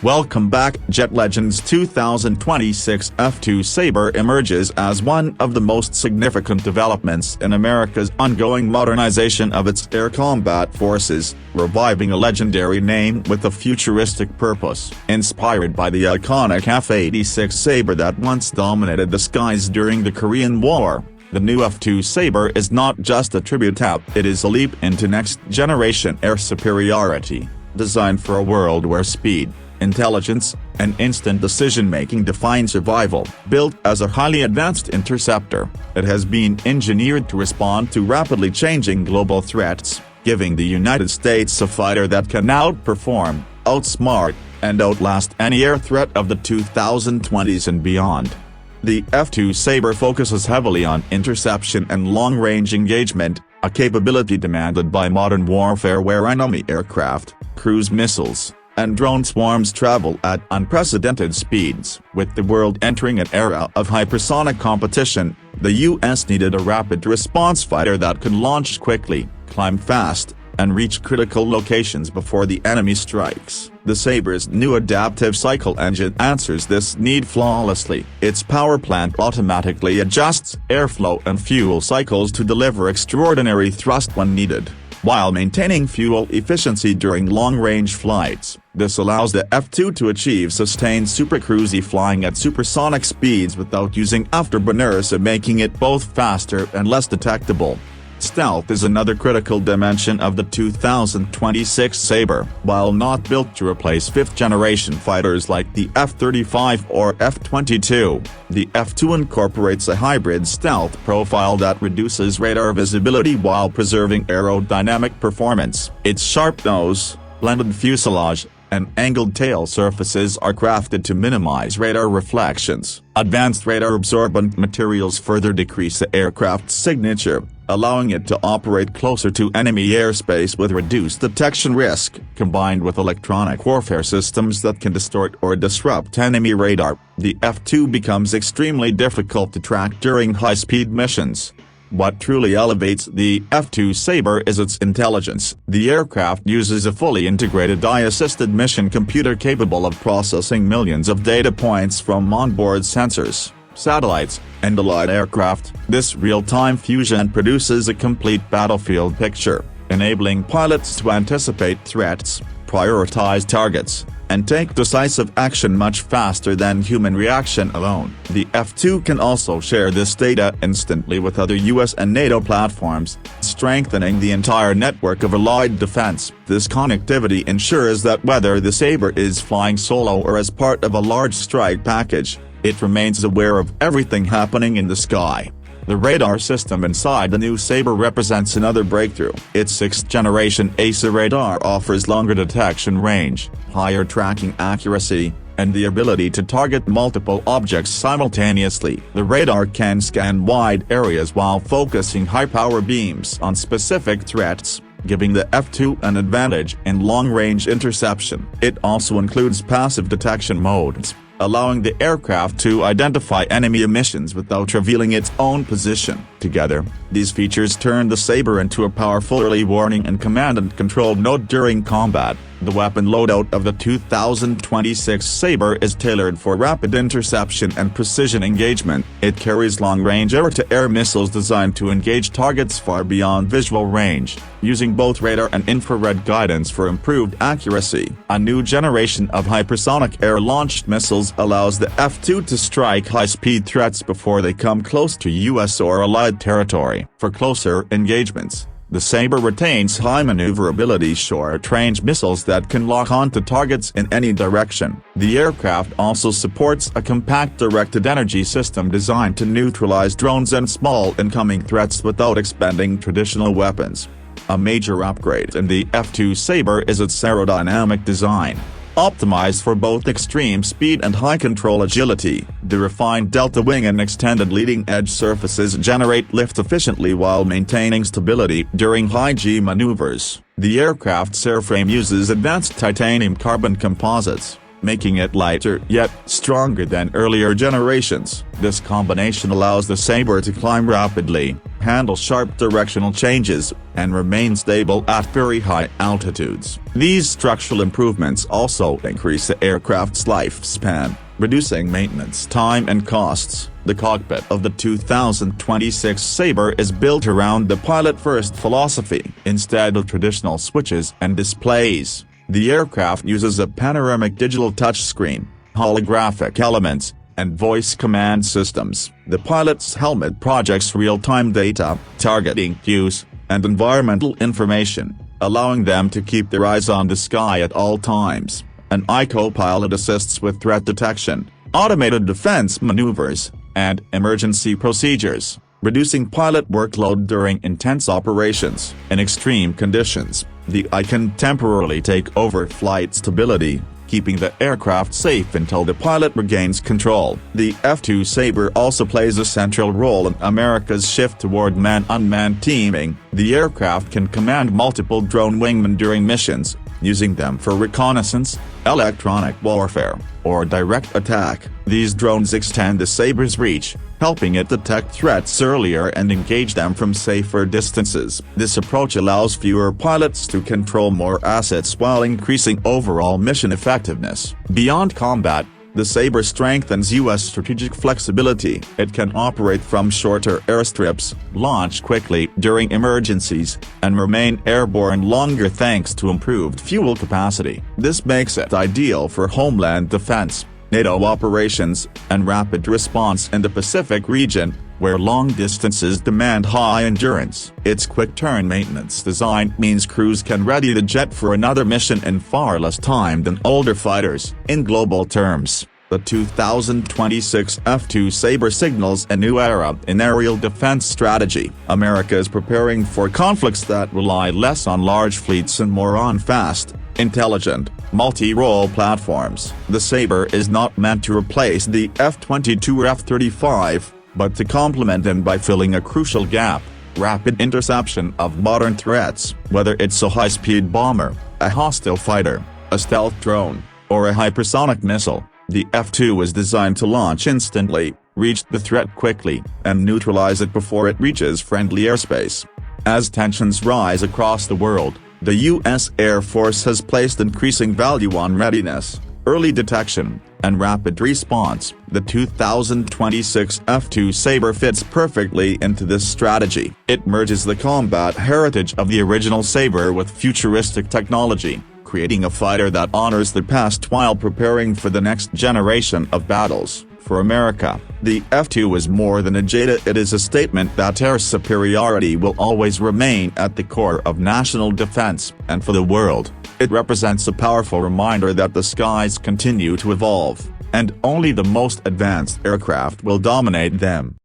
Welcome back. Jet Legend's 2026 F-2 Sabre emerges as one of the most significant developments in America's ongoing modernization of its air combat forces, reviving a legendary name with a futuristic purpose. Inspired by the iconic F-86 Sabre that once dominated the skies during the Korean War, the new F-2 Sabre is not just a tribute, it is a leap into next-generation air superiority, designed for a world where speed, intelligence, and instant decision-making define survival. Built as a highly advanced interceptor, it has been engineered to respond to rapidly changing global threats, giving the United States a fighter that can outperform, outsmart, and outlast any air threat of the 2020s and beyond. The F-2 Sabre focuses heavily on interception and long-range engagement, a capability demanded by modern warfare where enemy aircraft, cruise missiles, and drone swarms travel at unprecedented speeds. With the world entering an era of hypersonic competition, the U.S. needed a rapid response fighter that could launch quickly, climb fast, and reach critical locations before the enemy strikes. The Sabre's new adaptive cycle engine answers this need flawlessly. Its power plant automatically adjusts airflow and fuel cycles to deliver extraordinary thrust when needed, while maintaining fuel efficiency during long-range flights. This allows the F-2 to achieve sustained supercruisy flying at supersonic speeds without using afterburners, making it both faster and less detectable. Stealth is another critical dimension of the 2026 Sabre. While not built to replace fifth-generation fighters like the F-35 or F-22, the F-2 incorporates a hybrid stealth profile that reduces radar visibility while preserving aerodynamic performance. Its sharp nose, blended fuselage, and angled tail surfaces are crafted to minimize radar reflections. Advanced radar-absorbent materials further decrease the aircraft's signature, allowing it to operate closer to enemy airspace with reduced detection risk. Combined with electronic warfare systems that can distort or disrupt enemy radar, the F-2 becomes extremely difficult to track during high-speed missions. What truly elevates the F-2 Sabre is its intelligence. The aircraft uses a fully integrated AI-assisted mission computer capable of processing millions of data points from onboard sensors, satellites, and allied aircraft. This real-time fusion produces a complete battlefield picture, enabling pilots to anticipate threats, prioritize targets, and take decisive action much faster than human reaction alone. The F-2 can also share this data instantly with other US and NATO platforms, strengthening the entire network of allied defense. This connectivity ensures that whether the Sabre is flying solo or as part of a large strike package, it remains aware of everything happening in the sky. The radar system inside the new Sabre represents another breakthrough. Its sixth-generation AESA radar offers longer detection range, higher tracking accuracy, and the ability to target multiple objects simultaneously. The radar can scan wide areas while focusing high-power beams on specific threats, giving the F-2 an advantage in long-range interception. It also includes passive detection modes, allowing the aircraft to identify enemy emissions without revealing its own position. Together, these features turn the Sabre into a powerful early warning and command-and-control node during combat. The weapon loadout of the 2026 Sabre is tailored for rapid interception and precision engagement. It carries long-range air-to-air missiles designed to engage targets far beyond visual range, using both radar and infrared guidance for improved accuracy. A new generation of hypersonic air-launched missiles allows the F-2 to strike high-speed threats before they come close to US or allied territory. For closer engagements, the Sabre retains high maneuverability short-range missiles that can lock onto targets in any direction. The aircraft also supports a compact directed energy system designed to neutralize drones and small incoming threats without expending traditional weapons. A major upgrade in the F-2 Sabre is its aerodynamic design. Optimized for both extreme speed and high-control agility, the refined delta wing and extended leading-edge surfaces generate lift efficiently while maintaining stability during high-G maneuvers. The aircraft's airframe uses advanced titanium carbon composites, making it lighter yet stronger than earlier generations. This combination allows the Sabre to climb rapidly, handle sharp directional changes, and remain stable at very high altitudes. These structural improvements also increase the aircraft's lifespan, reducing maintenance time and costs. The cockpit of the 2026 Sabre is built around the pilot-first philosophy. Instead of traditional switches and displays, the aircraft uses a panoramic digital touchscreen, holographic elements, and voice command systems. The pilot's helmet projects real-time data, targeting cues, and environmental information, allowing them to keep their eyes on the sky at all times. An co-pilot assists with threat detection, automated defense maneuvers, and emergency procedures, reducing pilot workload during intense operations. In extreme conditions, the can temporarily take over flight stability, keeping the aircraft safe until the pilot regains control. The F-2 Sabre also plays a central role in America's shift toward manned-unmanned teaming. The aircraft can command multiple drone wingmen during missions, using them for reconnaissance, electronic warfare, or direct attack. These drones extend the Sabre's reach, helping it detect threats earlier and engage them from safer distances. This approach allows fewer pilots to control more assets while increasing overall mission effectiveness. Beyond combat, the Sabre strengthens U.S. strategic flexibility. It can operate from shorter airstrips, launch quickly during emergencies, and remain airborne longer thanks to improved fuel capacity. This makes it ideal for homeland defense, NATO operations, and rapid response in the Pacific region, where long distances demand high endurance. Its quick-turn maintenance design means crews can ready the jet for another mission in far less time than older fighters. In global terms, the 2026 F-2 Sabre signals a new era in aerial defense strategy. America is preparing for conflicts that rely less on large fleets and more on fast, intelligent, multi-role platforms. The Sabre is not meant to replace the F-22 or F-35, but to complement them by filling a crucial gap: rapid interception of modern threats. Whether it's a high-speed bomber, a hostile fighter, a stealth drone, or a hypersonic missile, the F-2 is designed to launch instantly, reach the threat quickly, and neutralize it before it reaches friendly airspace. As tensions rise across the world, the U.S. Air Force has placed increasing value on readiness, early detection, and rapid response. The 2026 F-2 Sabre fits perfectly into this strategy. It merges the combat heritage of the original Sabre with futuristic technology, creating a fighter that honors the past while preparing for the next generation of battles. For America, the F-2 is more than a jet. It is a statement that air superiority will always remain at the core of national defense. And for the world, it represents a powerful reminder that the skies continue to evolve, and only the most advanced aircraft will dominate them.